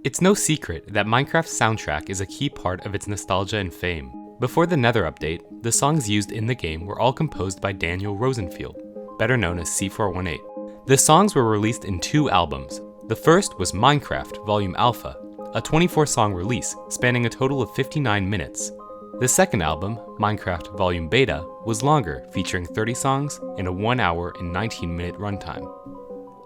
It's no secret that Minecraft's soundtrack is a key part of its nostalgia and fame. Before the Nether update, the songs used in the game were all composed by Daniel Rosenfield, better known as C418. The songs were released in 2 albums. The first was Minecraft Volume Alpha, a 24-song release spanning a total of 59 minutes. The second album, Minecraft Volume Beta, was longer, featuring 30 songs and a 1 hour and 19-minute runtime.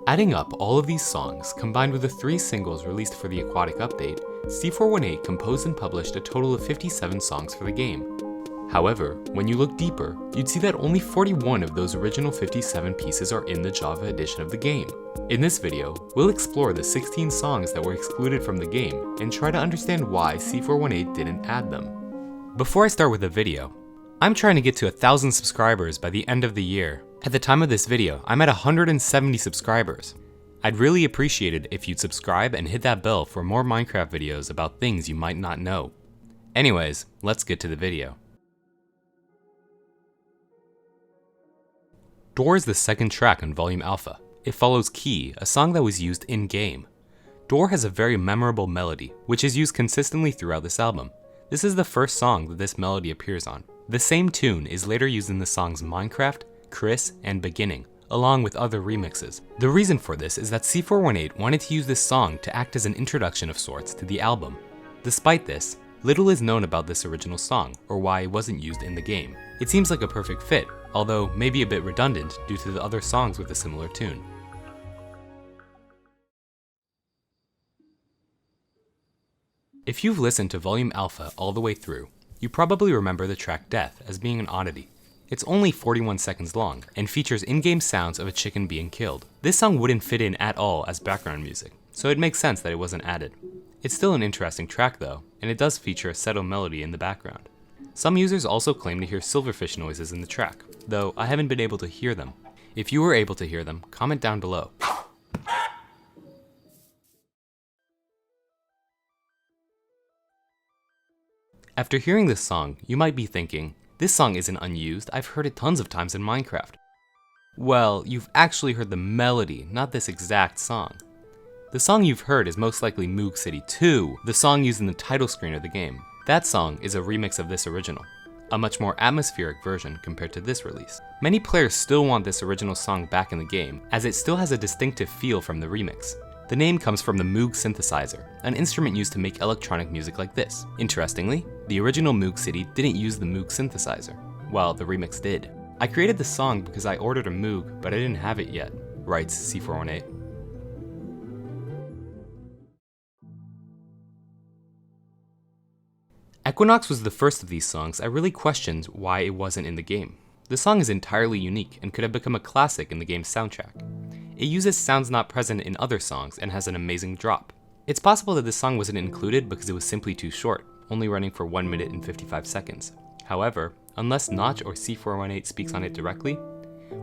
Adding up all of these songs, combined with the 3 singles released for the Aquatic update, C418 composed and published a total of 57 songs for the game. However, when you look deeper, you'd see that only 41 of those original 57 pieces are in the Java edition of the game. In this video, we'll explore the 16 songs that were excluded from the game and try to understand why C418 didn't add them. Before I start with the video, I'm trying to get to 1,000 subscribers by the end of the year. At the time of this video, I'm at 170 subscribers. I'd really appreciate it if you'd subscribe and hit that bell for more Minecraft videos about things you might not know. Anyways, let's get to the video. Door is the second track on Volume Alpha. It follows Key, a song that was used in-game. Door has a very memorable melody, which is used consistently throughout this album. This is the first song that this melody appears on. The same tune is later used in the songs Minecraft, Chris, and Beginning, along with other remixes. The reason for this is that C418 wanted to use this song to act as an introduction of sorts to the album. Despite this, little is known about this original song, or why it wasn't used in the game. It seems like a perfect fit, although maybe a bit redundant due to the other songs with a similar tune. If you've listened to Volume Alpha all the way through, you probably remember the track Death as being an oddity. It's only 41 seconds long, and features in-game sounds of a chicken being killed. This song wouldn't fit in at all as background music, so it makes sense that it wasn't added. It's still an interesting track though, and it does feature a settle melody in the background. Some users also claim to hear silverfish noises in the track, though I haven't been able to hear them. If you were able to hear them, comment down below. After hearing this song, you might be thinking, this song isn't unused, I've heard it tons of times in Minecraft. Well, you've actually heard the melody, not this exact song. The song you've heard is most likely Moog City 2, the song used in the title screen of the game. That song is a remix of this original, a much more atmospheric version compared to this release. Many players still want this original song back in the game, as it still has a distinctive feel from the remix. The name comes from the Moog synthesizer, an instrument used to make electronic music like this. Interestingly, the original Moog City didn't use the Moog synthesizer, while the remix did. I created the song because I ordered a Moog, but I didn't have it yet, writes C418. Equinoxe was the first of these songs I really questioned why it wasn't in the game. The song is entirely unique and could have become a classic in the game's soundtrack. It uses sounds not present in other songs and has an amazing drop. It's possible that this song wasn't included because it was simply too short, only running for 1 minute and 55 seconds. However, unless Notch or C418 speaks on it directly,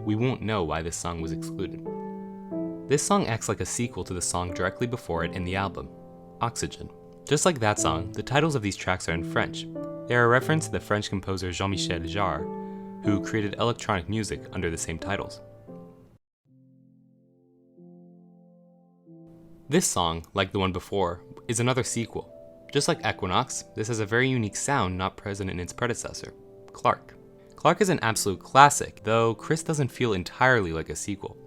we won't know why this song was excluded. This song acts like a sequel to the song directly before it in the album, Oxygen. Just like that song, the titles of these tracks are in French. They are a reference to the French composer Jean-Michel Jarre, who created electronic music under the same titles. This song, like the one before, is another sequel. Just like Equinoxe, this has a very unique sound not present in its predecessor, Clark. Clark is an absolute classic, though Chris doesn't feel entirely like a sequel.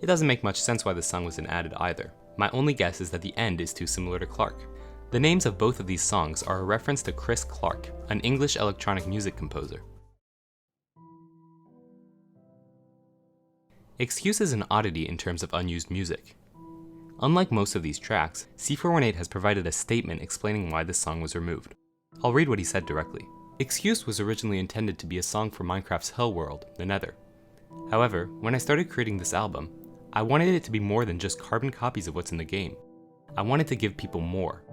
It doesn't make much sense why this song wasn't added either. My only guess is that the end is too similar to Clark. The names of both of these songs are a reference to Chris Clark, an English electronic music composer. Excuse is an oddity in terms of unused music. Unlike most of these tracks, C418 has provided a statement explaining why this song was removed. I'll read what he said directly. Excuse was originally intended to be a song for Minecraft's Hell World, the Nether. However, when I started creating this album, I wanted it to be more than just carbon copies of what's in the game. I wanted to give people more.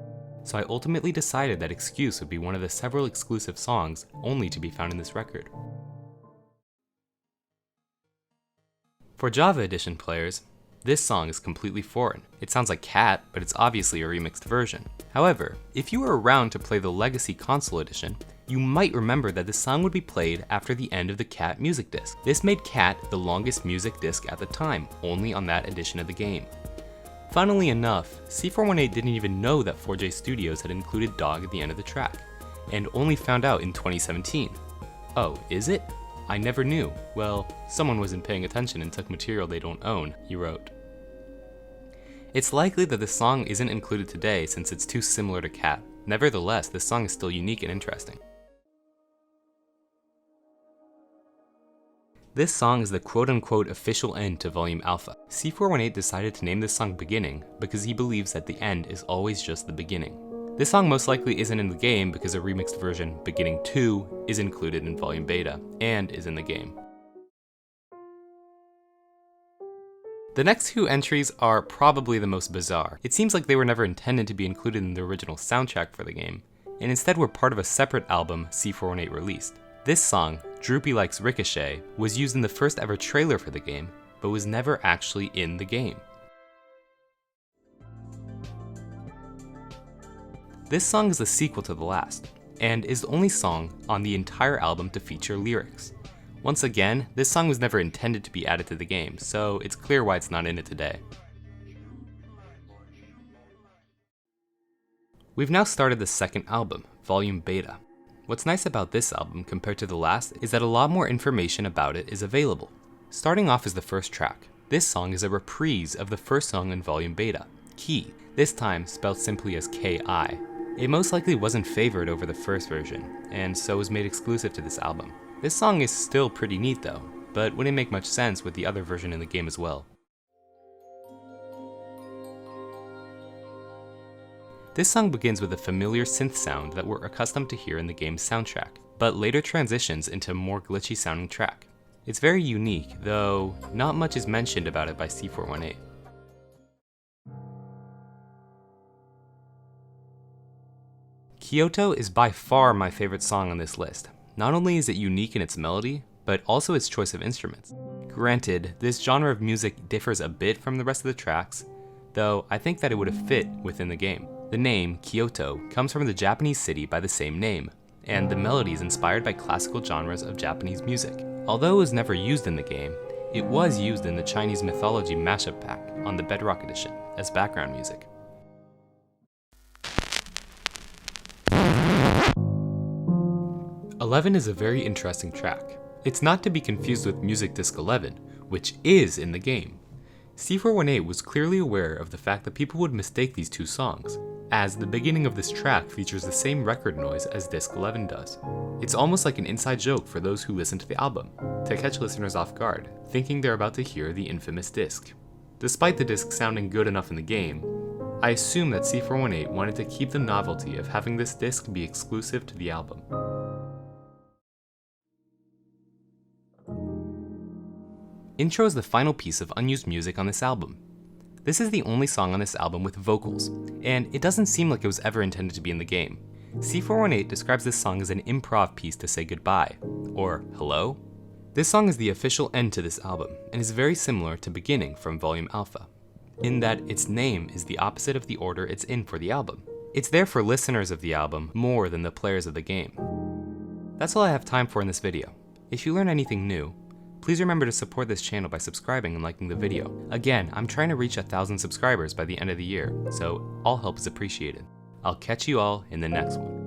So I ultimately decided that Excuse would be one of the several exclusive songs only to be found in this record. For Java Edition players, this song is completely foreign. It sounds like Cat, but it's obviously a remixed version. However, if you were around to play the Legacy Console Edition, you might remember that this song would be played after the end of the Cat music disc. This made Cat the longest music disc at the time, only on that edition of the game. Funnily enough, C418 didn't even know that 4J Studios had included Dog at the end of the track, and only found out in 2017. Oh, is it? I never knew. Well, someone wasn't paying attention and took material they don't own, he wrote. It's likely that this song isn't included today since it's too similar to Cat. Nevertheless, this song is still unique and interesting. This song is the quote-unquote official end to Volume Alpha. C418 decided to name this song Beginning because he believes that the end is always just the beginning. This song most likely isn't in the game because a remixed version, Beginning 2, is included in Volume Beta and is in the game. The next two entries are probably the most bizarre. It seems like they were never intended to be included in the original soundtrack for the game, and instead were part of a separate album C418 released. This song, Droopy Likes Ricochet, was used in the first ever trailer for the game, but was never actually in the game. This song is the sequel to the last, and is the only song on the entire album to feature lyrics. Once again, this song was never intended to be added to the game, so it's clear why it's not in it today. We've now started the second album, Volume Beta. What's nice about this album compared to the last is that a lot more information about it is available. Starting off is the first track. This song is a reprise of the first song in Volume Beta, Key, this time spelled simply as K-I. It most likely wasn't favored over the first version, and so was made exclusive to this album. This song is still pretty neat though, but wouldn't make much sense with the other version in the game as well. This song begins with a familiar synth sound that we're accustomed to hear in the game's soundtrack, but later transitions into a more glitchy sounding track. It's very unique, though not much is mentioned about it by C418. Kyoto is by far my favorite song on this list. Not only is it unique in its melody, but also its choice of instruments. Granted, this genre of music differs a bit from the rest of the tracks, though I think that it would have fit within the game. The name, Kyoto, comes from the Japanese city by the same name, and the melody is inspired by classical genres of Japanese music. Although it was never used in the game, it was used in the Chinese mythology mashup pack on the Bedrock Edition as background music. "11" is a very interesting track. It's not to be confused with Music Disc 11, which is in the game. C418 was clearly aware of the fact that people would mistake these two songs, as the beginning of this track features the same record noise as Disc 11 does. It's almost like an inside joke for those who listen to the album, to catch listeners off guard, thinking they're about to hear the infamous disc. Despite the disc sounding good enough in the game, I assume that C418 wanted to keep the novelty of having this disc be exclusive to the album. Intro is the final piece of unused music on this album. This is the only song on this album with vocals, and it doesn't seem like it was ever intended to be in the game. C418 describes this song as an improv piece to say goodbye, or hello? This song is the official end to this album, and is very similar to Beginning from Volume Alpha, in that its name is the opposite of the order it's in for the album. It's there for listeners of the album more than the players of the game. That's all I have time for in this video. If you learn anything new, please remember to support this channel by subscribing and liking the video. Again, I'm trying to reach 1,000 subscribers by the end of the year, so all help is appreciated. I'll catch you all in the next one.